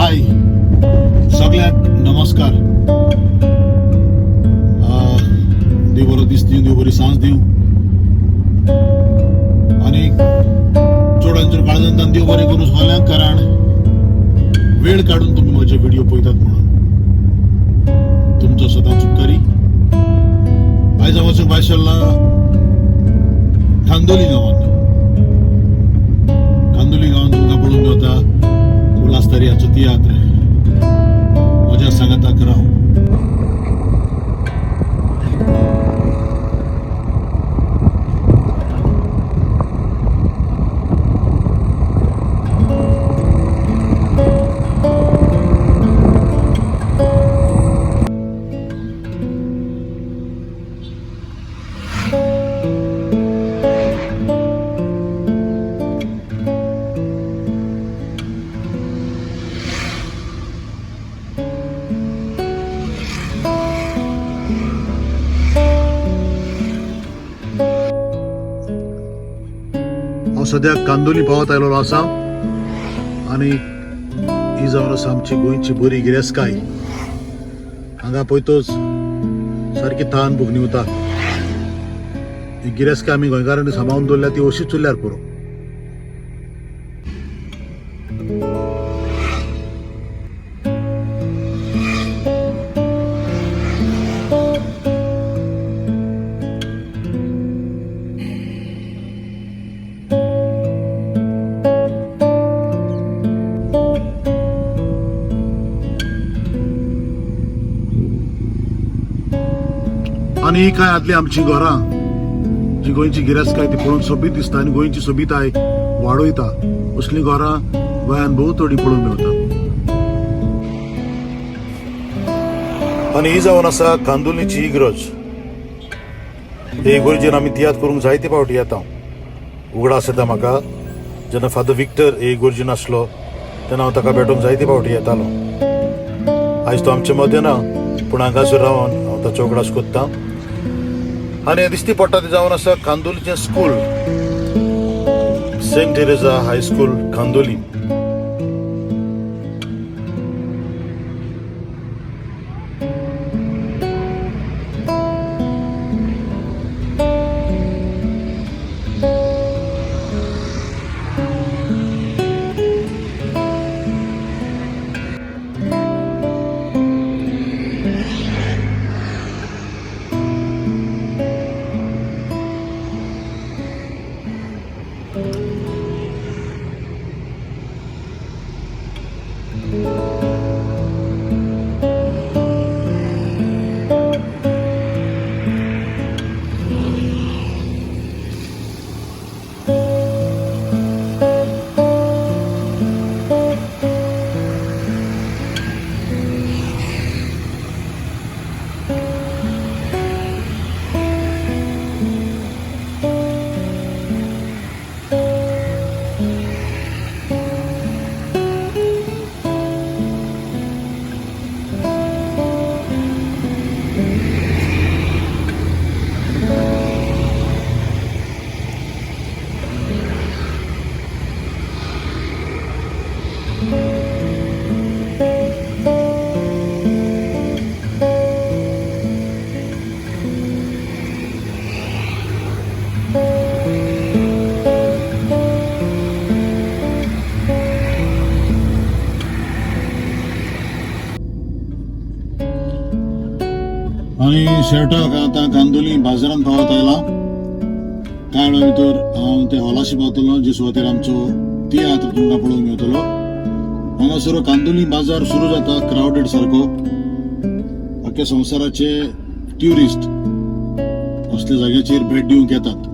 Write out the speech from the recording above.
हाय सगळ्यांक नमस्कार. देव बरो दीस दिवं, देव बरी सांज दिवं आणि चोडांचेर काळजांतान देव बरें करून सगळ्यांक कारण वेळ काढून तुम्ही माझे व्हिडिओ पळयतात म्हणून तुमचो सदांच उपकारी. आयज हांव वचूंक भायर कांदोली गांवांत तुमकां पळोवंक मेळटा उल्हासदर्याचो तियात्र. म्हज्या सांगाताक राव. हांव सद्याक कांदोली पावत आयलोलो आसा आनी ही जावन आसा आमची गोंयची बरी गिरेस्तकाय. हांगा पळयतोच सारकी तान भुगणी वता. ही गिरेस्तकाय आमी गोंयकारांनी सांबाळून दवरल्या ती अशीच उरल्यार पुरो. आणि ही काय आदली आमची घरां जी गोंयची गिरेस्तकाय ती पळोवन सोबीत दिसता आनी गोंयची सोबीताय वाडयता. असली घरां गोंयान भोव थोडी पळोवंक मेळटा. आनी ही जावन आसा कांदोलीची इग्रज. हे इगर्जेन आमी तियात्र करूंक जायते फावटी येता. उगडास येता म्हाका जेन्ना फादर विक्टर हे इगर्जेन आसलो तेन्ना हांव ताका भेटूंक जायते फावटी येतालो. आयज तो आमचे मदें ना पूण हांगासर रावन हांव ताचो उगडास कोत्तां. आनी दिसती पडटा ते जावन आसा कांदोलीचें school Saint Teresa high school Candolim. आणि शेवटाक आता कांदोली बाजारांत पावत आयला. कांय वेळा भितर हांव ते हॉलाशी पावतलो जे सुवातेर आमचो तियात्र तुमकां पळोवंक मेळटलो. हांगासर कांदोली बाजार सुरू जाता क्रावडेड सारको. अख्ख्या संवसाराचे ट्युरिस्ट असल्या जाग्याचेर भेट दिवंक येतात.